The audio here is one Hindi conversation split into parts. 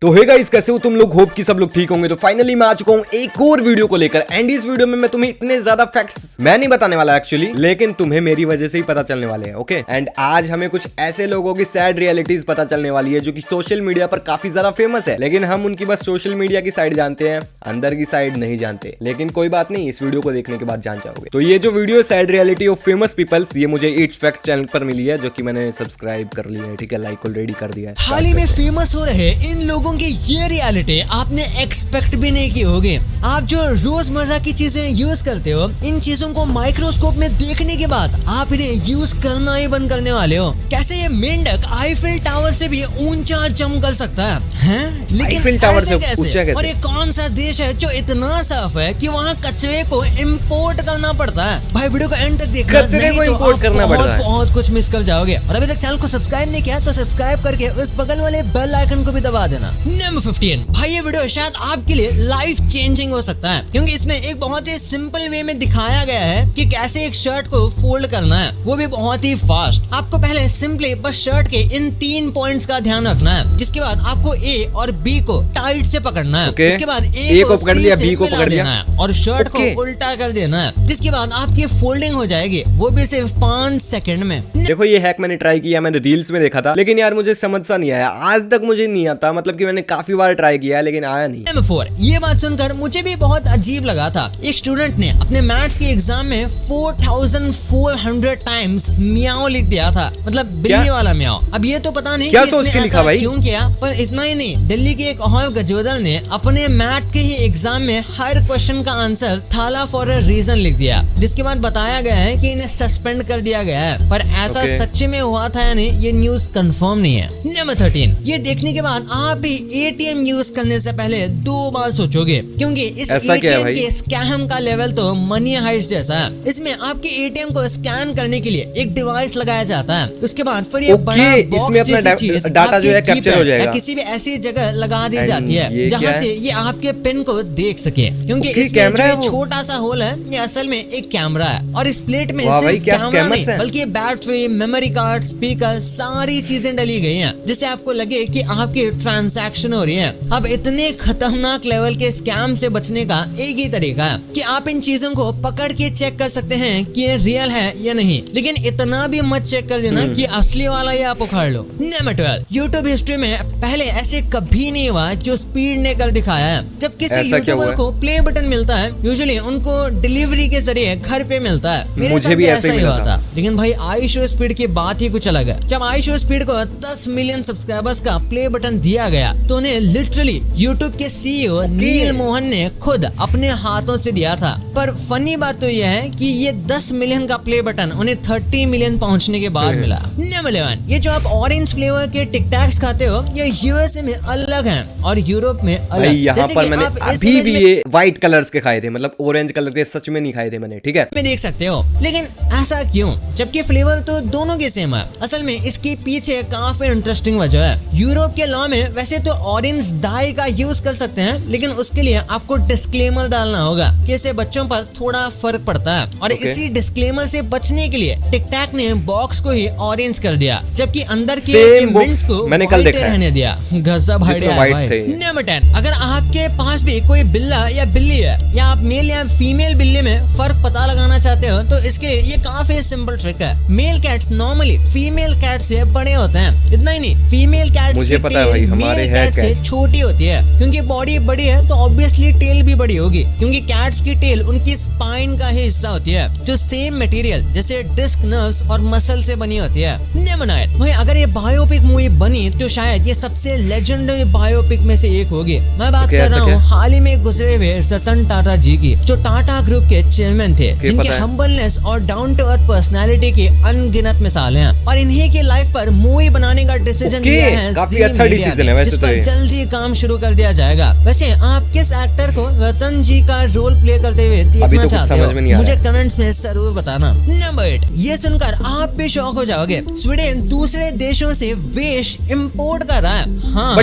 तो हे गाइस, कैसे हो तुम लोग? होप कि सब लोग ठीक होंगे। तो फाइनली मैं आ चुका हूँ एक और वीडियो को लेकर। एंड इस वीडियो में मैं तुम्हें इतने ज्यादा फैक्ट्स मैं नहीं बताने वाला एक्चुअली, लेकिन तुम्हें मेरी वजह से ही पता चलने वाले हैं। ओके, एंड आज हमें कुछ ऐसे लोगों की सैड रियलिटीज पता चलने वाली है जो कि सोशल मीडिया पर काफी ज्यादा फेमस है, लेकिन हम उनकी बस सोशल मीडिया की साइड जानते हैं, अंदर की साइड नहीं जानते। लेकिन कोई बात नहीं, इस वीडियो को देखने के बाद जान जाओगे। तो ये जो video sad reality of famous peoples, ये मुझे इट्स फैक्ट चैनल पर मिली है, जो कि मैंने सब्सक्राइब कर लिया है। ठीक है, लाइक ऑलरेडी कर दिया है। हाल ही में फेमस हो रहे इन लोगों की ये रियलिटी आपने एक्सपेक्ट भी नहीं की होगी। आप जो रोजमर्रा की चीजें यूज करते हो, इन चीजों को माइक्रोस्कोप में देखने के बाद आप इन्हें यूज करना ही बंद करने वाले हो। कैसे ये मेंढक आईफिल टावर से भी ऊंचा जंप कर सकता है? लेकिन टावर से कैसे? और ये कौन सा देश है जो इतना साफ है कि वहाँ कचरे को इम्पोर्ट करना पड़ता है? भाई वीडियो को एंड तक देखना, नहीं तो आप बहुत कुछ मिस कर जाओगे। और अभी तक चैनल को सब्सक्राइब नहीं किया तो सब्सक्राइब करके उस बगल वाले बेल आइकन को भी दबा देना। नंबर 15, भाई ये वीडियो शायद आपके लिए लाइफ चेंजिंग हो सकता है, क्योंकि इसमें एक बहुत ही सिंपल वे में दिखाया गया है कि कैसे एक शर्ट को फोल्ड करना है, वो भी बहुत ही फास्ट। आपको पहले सिंपली बस शर्ट के इन 3 पॉइंट्स का ध्यान रखना है, जिसके बाद आपको ए और बी को टाइट से पकड़ना है। इसके बाद ए को पकड़ लिया, बी को पकड़ लिया और शर्ट को उल्टा कर देना है, जिसके बाद आपकी फोल्डिंग हो जाएगी, वो भी सिर्फ 5 सेकंड में। देखो, ये हैक मैंने ट्राई किया, मैंने रील्स में देखा था, लेकिन यार मुझे समझ सा नहीं आया। आज तक मुझे नहीं आता, मतलब कि मैंने काफी बार ट्राई किया लेकिन आया नहीं। नंबर 4, ये बात सुनकर मुझे भी बहुत अजीब लगा था। एक स्टूडेंट ने अपने मैथ्स के एग्जाम में 4400 टाइम्स मियाओ लिख दिया था, मतलब बिल्ली वाला मियाओ। अब ये तो पता नहीं कि इसने ऐसा क्यों किया, पर इतना ही नहीं, दिल्ली के एक और गजोदर ने अपने मैथ के ही एग्जाम में हर क्वेश्चन का आंसर थाला फॉर अ रीजन लिख दिया, जिसके बाद बताया गया है कि इन्हें सस्पेंड कर दिया गया है। पर ऐसा सच्चे में हुआ था या नहीं, ये न्यूज कंफर्म नहीं है। नंबर 13, ये देखने के बाद आप भी एटीएम यूज करने से पहले 2 बार सोचोगे, क्योंकि इस एटीएम के स्कैम का लेवल तो मनी हाइस्ट जैसा है। इसमें आपके एटीएम को स्कैन करने के लिए एक डिवाइस लगाया जाता है, उसके बाद फिर ये बड़ा बॉक्स जैसी चीज डाटा जो है कैप्चर हो जाएगा, किसी भी ऐसी जगह लगा दी जाती है जहां से ये आपके पिन को देख सके, क्योंकि इसमें जो छोटा सा होल है, ये असल में एक कैमरा है। और इस प्लेट में सिर्फ कैमरा नहीं, बल्कि बैटरी, मेमोरी कार्ड, स्पीकर, सारी चीजें डली गई हैं, जिससे आपको लगे कि आपकी ट्रांजैक्शन हो रही है। अब इतने खतरनाक लेवल के स्कैम से बचने का एक ही तरीका है कि आप इन चीजों को पकड़ के चेक कर सकते हैं कि ये रियल है या नहीं, लेकिन इतना भी मत चेक कर देना कि असली वाला ही आप उखाड़ लो। नंबर 12, यूट्यूब हिस्ट्री में पहले ऐसे कभी नहीं हुआ जो स्पीड ने कर दिखाया है। जब किसी यूट्यूबर को प्ले बटन मिलता है, यूजुअली उनको डिलीवरी के जरिए घर पे मिलता है। मेरे साथ भी ऐसा ही हुआ था, लेकिन भाई आईशो स्पीड की बात ही कुछ अलग है। जब आईशो स्पीड को 10 मिलियन सब्सक्राइबर्स का प्ले बटन दिया गया, तो उन्हें लिटरली यूट्यूब के सीईओ नील मोहन ने खुद अपने हाथों से दिया था। पर फनी बात तो यह है कि ये 10 मिलियन का प्ले बटन उन्हें 30 मिलियन पहुंचने के बाद मिला। नंबर 11, ये जो आप ऑरेंज फ्लेवर के टिक टैक्स खाते हो, ये यूएसए में अलग हैं और यूरोप में अलग। यहाँ पर मैंने अभी भी ये व्हाइट कलर्स के खाए थे, मतलब ऑरेंज कलर के सच में नहीं खाए थे मैंने। ठीक है, मैं देख सकते हो, लेकिन ऐसा क्यों, जबकि फ्लेवर तो दोनों के सेम है? असल में इसके पीछे काफी इंटरेस्टिंग वजह है। यूरोप के लॉ में वैसे तो ऑरेंज डाई का यूज कर सकते हैं, लेकिन उसके लिए आपको डिस्क्लेमर डालना होगा कि इससे बच्चों पर थोड़ा फर्क पड़ता है। और इसी डिस्क्लेमर से बचने के लिए टिक टैक ने बॉक्स को ही ऑरेंज कर दिया, जबकि अंदर के मिंट्स को व्हाइट रहने दिया। गजब आइडिया है भाई। नंबर 10, अगर आपके पास भी कोई बिल्ला या बिल्ली है, या आप मेल या फीमेल बिल्ली में फर्क पता लगाना चाहते हो, तो इसके ये काफी सिंपल ट्रिक है। Male cats normally female cat से बड़े होते हैं, इतना ही नहीं, फीमेल कैट्स की टेल मेल कैट से छोटी होती है। क्योंकि बॉडी बड़ी है तो ऑब्वियसली टेल भी बड़ी होगी, क्योंकि कैट्स की टेल उनकी स्पाइन का ही हिस्सा होती है, जो सेम मटेरियल जैसे डिस्क, नर्व्स और मसल से बनी होती है। नंबर 9, भाई अगर ये बायोपिक मूवी बनी तो शायद ये सबसे लेजेंडरी बायोपिक में से एक होगी। मैं बात कर रहा हूँ हाल ही में गुजरे हुए रतन टाटा जी की, जो टाटा ग्रुप के चेयरमैन थे, जिनके हम्बलनेस और डाउन टू अर्थ पर्सनालिटी की अनगिनत मिसालें हैं। और इन्हीं की लाइफ पर मूवी बनाने का डिसीजन लिया है, काफी अच्छा डिसीजन है, जिस पर जल्दी काम शुरू कर दिया जाएगा। वैसे आप किस एक्टर को रतन जी का रोल प्ले करते हुए देखना चाहते हो? मुझे कमेंट्स में जरूर बताना। नंबर 8, ये सुनकर आप भी शॉक हो जाओगे, स्वीडन दूसरे देशों से वेश इंपोर्ट कर रहा है। हाँ,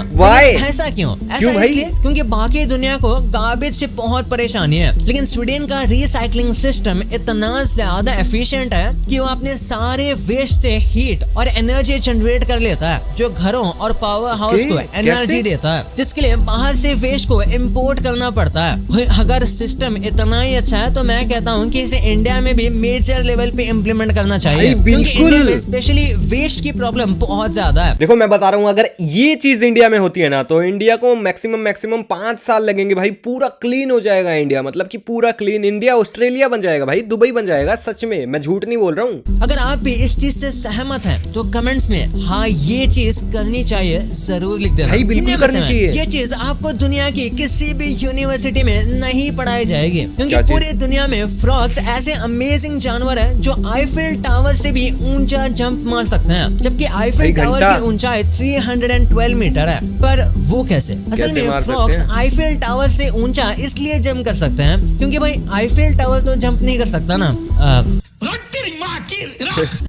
ऐसा क्यों भाई? इसलिए क्योंकि बाकी दुनिया को गार्बेज से बहुत परेशानी है, लेकिन स्वीडन का रिसाइकलिंग सिस्टम इतना ज्यादा एफिशिएंट है कि वो अपने सारे वेस्ट से हीट और एनर्जी जनरेट कर लेता है, जो घरों और पावर हाउस को एनर्जी देता है, जिसके लिए बाहर से वेस्ट को इम्पोर्ट करना पड़ता है। अगर सिस्टम इतना ही अच्छा है तो मैं कहता हूँ कि इसे इंडिया में भी मेजर लेवल पे इम्प्लीमेंट करना चाहिए, क्योंकि इंडिया में स्पेशली वेस्ट की प्रॉब्लम बहुत ज्यादा है। देखो मैं बता रहा हूँ, अगर ये चीज इंडिया में होती है ना तो इंडिया को मैक्सिमम 5 साल लगेंगे भाई, पूरा क्लीन हो जाएगा इंडिया, मतलब कि पूरा क्लीन इंडिया ऑस्ट्रेलिया बन जाएगा भाई, दुबई बन जाएगा। सच में, मैं झूठ नहीं बोल रहा हूँ। अगर आप भी इस चीज से सहमत हैं तो कमेंट्स में हाँ ये चीज करनी चाहिए जरूर लिख देना। भाई बिल्कुल करनी चाहिए। ये चीज आपको दुनिया की किसी भी यूनिवर्सिटी में नहीं पढ़ाई जाएगी, क्योंकि पूरी दुनिया में फ्रॉग्स ऐसे अमेजिंग जानवर हैं जो आईफिल टावर से भी ऊंचा जंप मार सकते हैं, जबकि आईफिल टावर की ऊंचाई 312 मीटर है। पर वो कैसे? असल में फ्रॉग्स आईफिल टावर से ऊंचा इसलिए जंप कर सकते हैं क्योंकि भाई आईफिल टावर तो जंप नहीं कर सकता ना।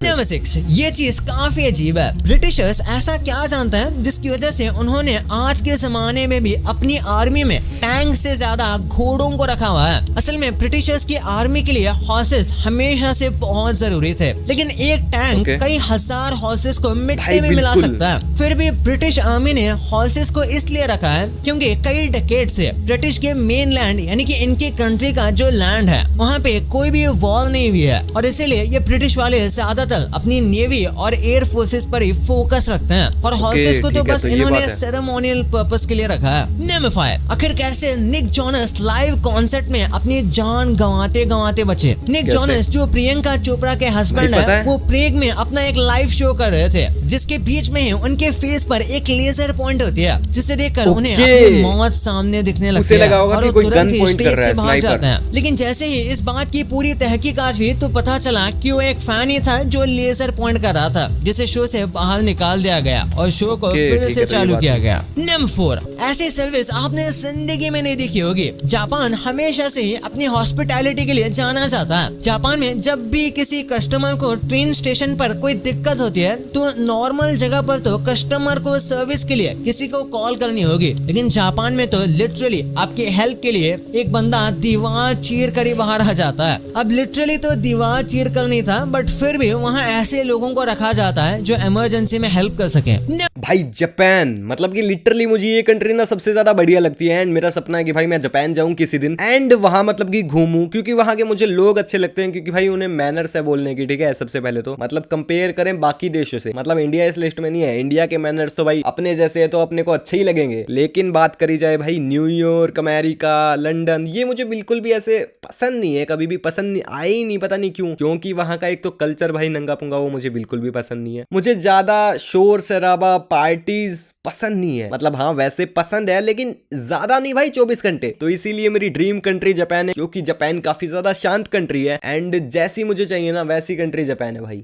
नंबर 6, ये चीज काफी अजीब है। ब्रिटिशर्स ऐसा क्या जानते हैं जिसकी वजह से उन्होंने आज के जमाने में भी अपनी आर्मी में टैंक से ज्यादा घोड़ों को रखा हुआ है। असल में ब्रिटिशर्स की आर्मी के लिए हॉर्सेस हमेशा से बहुत जरूरी थे, लेकिन एक टैंक कई हजार हॉर्सेस को मिट्टी में मिला सकता है। फिर भी ब्रिटिश आर्मी ने हॉर्सेस को इसलिए रखा है क्योंकि कई डेकेड से ब्रिटिश के मेन लैंड यानी कि इनकी कंट्री का जो लैंड है वहाँ पे कोई भी वॉर नहीं हुई है, और इसीलिए ये ब्रिटिश वाले ज्यादातर अपनी नेवी और एयर फोर्सेस पर ही फोकस रखते हैं, और हॉर्सेस को तो बस इन्होंने सेरेमोनियल पर्पस के लिए रखा है। नंबर 5, आखिर कैसे निक जोनस लाइव कॉन्सर्ट में अपनी जान गंवाते बचे। निक जोनस जो प्रियंका चोपड़ा के हस्बैंड है, वो प्रेग में अपना एक लाइव शो कर रहे थे, जिसके बीच में ही उनके फेस पर एक लेजर पॉइंट होती है, जिसे देखकर उन्हें अपनी मौत सामने दिखने लगती है और वो तुरंत ही स्टेज से भाग जाते हैं। लेकिन जैसे ही इस बात की पूरी तहकीकात हुई तो पता चला कि वो एक फैन ही था जो लेजर पॉइंट कर रहा था, जिसे शो से बाहर निकाल दिया गया और शो को फिर से चालू किया गया। नंबर 4, ऐसी सर्विस आपने जिंदगी में नहीं देखी होगी। जापान हमेशा से ही अपनी हॉस्पिटैलिटी के लिए जाना जाता है। जापान में जब भी किसी कस्टमर को ट्रेन स्टेशन पर कोई दिक्कत होती है तो नॉर्मल जगह पर तो कस्टमर को सर्विस के लिए किसी को कॉल करनी होगी, लेकिन जापान में तो लिटरली आपकी हेल्प के लिए एक बंदा दीवार चीर कर ही बाहर आ जाता है। अब लिटरली तो दीवार चीर कर नहीं था, बट फिर भी वहाँ ऐसे लोगों को रखा जाता है जो इमरजेंसी में हेल्प कर सके। भाई जापान, मतलब कि लिटरली मुझे ये कंट्री ना सबसे ज्यादा बढ़िया लगती है, एंड मेरा सपना है कि भाई मैं जापान जाऊं किसी दिन एंड वहां मतलब कि घूमूं, क्योंकि वहां के मुझे लोग अच्छे लगते हैं, क्योंकि भाई उन्हें मैनर्स है बोलने की, ठीक है। सबसे पहले तो मतलब कंपेयर करें बाकी देशों से, मतलब इंडिया इस लिस्ट में नहीं है, इंडिया के मैनर्स तो भाई अपने जैसे है तो अपने को अच्छे ही लगेंगे, लेकिन बात करी जाए भाई न्यूयॉर्क, अमेरिका, लंदन, ये मुझे बिल्कुल भी ऐसे पसंद नहीं है, कभी भी पसंद नहीं आई, नहीं पता नहीं क्यों, क्योंकि वहां का एक तो कल्चर भाई नंगा पुंगा, वो मुझे बिल्कुल भी पसंद नहीं है। मुझे ज्यादा शोर शराबा पार्टीज पसंद नहीं है, मतलब हाँ वैसे पसंद है लेकिन ज्यादा नहीं भाई 24 घंटे। तो इसीलिए मेरी ड्रीम कंट्री जापान है, क्योंकि जापान काफी ज्यादा शांत कंट्री है एंड जैसी मुझे चाहिए ना वैसी कंट्री जापान है भाई।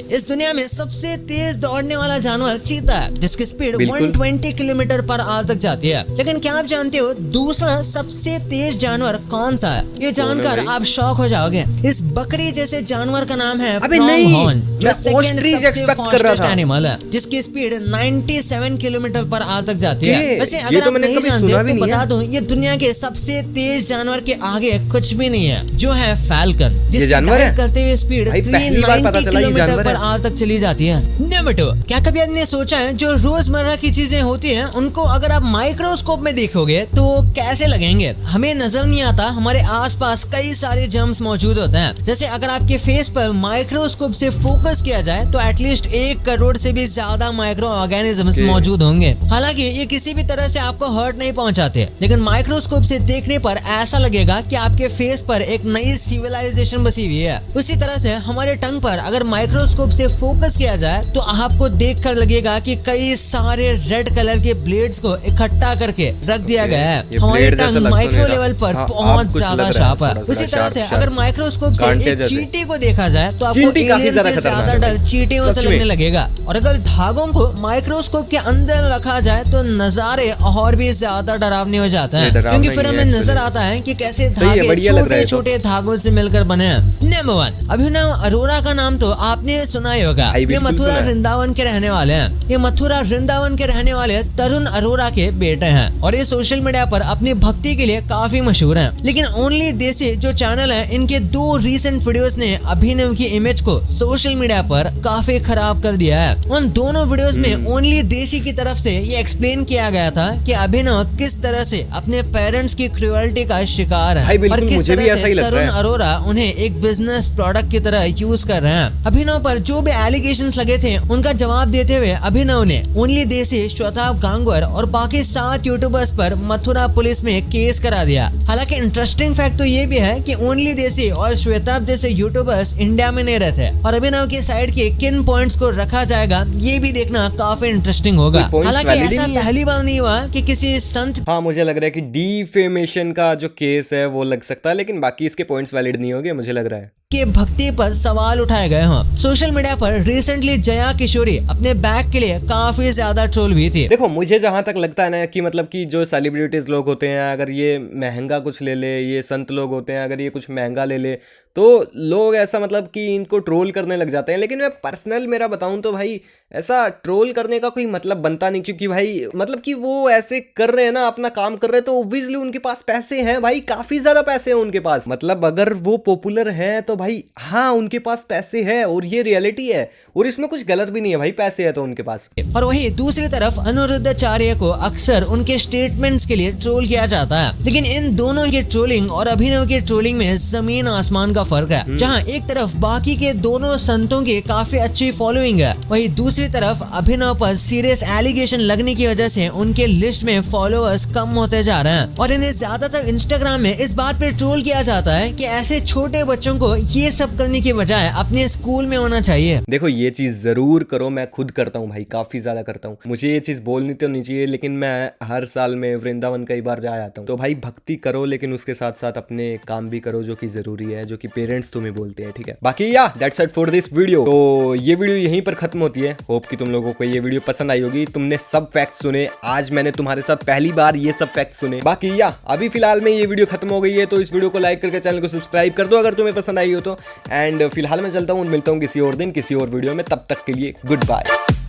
इस दुनिया में सबसे तेज दौड़ने वाला जानवर चीता है, जिसकी स्पीड 120 किलोमीटर पर आवर तक जाती है। लेकिन क्या आप जानते हो दूसरा सबसे तेज जानवर कौन सा है? ये जानकर आप शॉक हो जाओगे। इस बकरी जैसे जानवर का नाम है प्रोंगहॉर्न, जो सेकंड सबसे फास्टेस्ट एनिमल है, जिसकी स्पीड 97 किलोमीटर पर आवर तक जाती है। वैसे अगर आप नहीं जानते तो बता दूं, ये दुनिया के सबसे तेज जानवर के आगे कुछ भी नहीं है, जो है फैल्कन, जिसकी डाइव करते हुए स्पीड 390 किलोमीटर पर आवर तक चली जाती है। नंबर 2, क्या कभी आपने सोचा है जो रोजमर्रा की चीजें होती हैं उनको अगर आप माइक्रोस्कोप में देखोगे तो कैसे लगेंगे? हमें नजर नहीं आता, हमारे आसपास कई सारे जर्म्स मौजूद होते हैं। जैसे अगर आपके फेस पर माइक्रोस्कोप से फोकस किया जाए तो एटलीस्ट 1 करोड़ से भी ज्यादा माइक्रो ऑर्गेनिजम्स मौजूद होंगे। हालांकि ये किसी भी तरह से आपको हर्ट नहीं पहुंचाते, लेकिन माइक्रोस्कोप से देखने पर ऐसा लगेगा कि आपके फेस पर एक नई सिविलाइजेशन बसी हुई है। उसी तरह से हमारे टंग पर अगर माइक्रोस्कोप से फोकस किया जाए तो आपको देखकर लगेगा कि कई सारे रेड कलर के ब्लेड्स को इकट्ठा करके रख दिया गया है। हमारी टंग माइक्रो लेवल पर बहुत ज्यादा शार्प है। उसी तरह से अगर माइक्रोस्कोप से एक चींटी को देखा जाए तो आपको एलियन से ज्यादा डर चींटियों से लगने लगेगा, और अगर धागों को माइक्रोस्कोप के अंदर रखा जाए तो नजारे और भी ज्यादा डरावने हो जाते हैं, डरावना क्योंकि ही फिर है हमें actually। नजर आता है कि कैसे सही है, धागे बढ़िया लग रहा है छोटे तो। छोटे धागों से मिलकर बने हैं। नंबर 1, अभिनव अरोरा का नाम तो आपने सुना ही होगा। भाई ये बिल्कुल मथुरा सुना है। वृंदावन के रहने वाले हैं। ये मथुरा वृंदावन के रहने वाले तरुण अरोरा के बेटे हैं और ये सोशल मीडिया पर अपनी भक्ति के लिए काफी मशहूर हैं। लेकिन ओनली देसी जो चैनल है, इनके 2 रीसेंट वीडियोस ने अभिनव की इमेज को सोशल मीडिया पर काफी खराब कर दिया है। उन दोनों वीडियोस में ओनली देसी की तरफ से ये एक्सप्लेन किया गया था कि अभिनव किस तरह से अपने पेरेंट्स की क्रुएल्टी का शिकार भाई है बिल्कुल, और किस मुझे भी तरह ऐसा ही से लग रहा तरुण है। अरोरा उन्हें एक बिजनेस प्रोडक्ट की तरह यूज कर रहे हैं। अभिनव पर जो भी एलिगेशंस लगे थे उनका जवाब देते हुए अभिनव ने ओनली देसी, श्वेताब गांगवर और बाकी 7 यूट्यूबर्स पर मथुरा पुलिस में केस करा दिया। हालांकि इंटरेस्टिंग फैक्ट तो ये भी है कि ओनली देसी और श्वेताब जैसे यूट्यूबर्स इंडिया में नहीं रहते और अभिनव की साइड के किन पॉइंट्स को रखा जाएगा ये भी देखना काफी इंटरेस्टिंग होगा। कोई points हालांकि valid ही ऐसा नहीं है। पहली बार नहीं हुआ कि किसी संत हाँ, मुझे लग रहा है कि डिफेमेशन का जो केस है वो लग सकता है, लेकिन बाकी इसके पॉइंट्स वैलिड नहीं होंगे, मुझे लग रहा है। के भक्ति पर सवाल उठाए गए हों। सोशल मीडिया पर रिसेंटली जया किशोरी अपने बैग के लिए काफी ज्यादा ट्रोल हुई थी। देखो, मुझे जहां तक लगता है ना कि मतलब कि जो सेलिब्रिटीज लोग होते हैं, अगर ये महंगा कुछ ले ले, ये संत लोग होते हैं, अगर ये कुछ महंगा ले ले तो लोग ऐसा मतलब कि इनको ट्रोल करने लग जाते हैं। लेकिन मैं पर्सनल मेरा बताऊं तो भाई ऐसा ट्रोल करने का कोई मतलब बनता नहीं, क्योंकि भाई मतलब कि वो ऐसे कर रहे हैं ना, अपना काम कर रहे हैं, तो ऑब्वियसली उनके पास पैसे हैं भाई, काफी ज्यादा पैसे हैं उनके पास। मतलब अगर वो पॉपुलर है तो भाई हाँ, उनके पास पैसे है और ये रियलिटी है और इसमें कुछ गलत भी नहीं है भाई, पैसे है तो उनके पास। और वही दूसरी तरफ अनिरुद्धाचार्य को अक्सर उनके स्टेटमेंट्स के लिए ट्रोल किया जाता है। लेकिन इन दोनों के ट्रोलिंग और अभिनव के ट्रोलिंग में जमीन आसमान का फर्क है। जहां एक तरफ बाकी के दोनों संतों की काफी अच्छी फॉलोइंग है, वही दूसरी तरफ अभिनव पर सीरियस एलिगेशन लगने की वजह से उनके लिस्ट में फॉलोअर्स कम होते जा रहे हैं और इन्हें ज्यादातर इंस्टाग्राम में इस बात पे ट्रोल किया जाता है कि ऐसे छोटे बच्चों को ये सब करने की बजाय अपने स्कूल में होना चाहिए। देखो, ये चीज जरूर करो, मैं खुद करता हूँ भाई, काफी ज्यादा करता हूँ। मुझे ये चीज बोलनी तो नहीं चाहिए, लेकिन मैं हर साल में वृंदावन कई बार जा आता हूँ। तो भाई भक्ति करो, लेकिन उसके साथ साथ अपने काम भी करो जो कि जरूरी है, जो कि पेरेंट्स तुम्हें बोलते हैं, ठीक है। बाकी या that's it for this video. तो ये वीडियो यहीं पर खत्म होती है। होप कि तुम लोगों को ये वीडियो पसंद आई होगी। तुमने सब फैक्ट्स सुने, आज मैंने तुम्हारे साथ पहली बार ये सब फैक्ट्स सुने। बाकी या अभी फिलहाल में ये वीडियो खत्म हो गई है, तो इस वीडियो को लाइक करके चैनल को सब्सक्राइब कर दो अगर तुम्हें पसंद आई हो तो। एंड फिलहाल मैं चलता हूँ, मिलता हूँ किसी और दिन किसी और वीडियो में। तब तक के लिए गुड बाय।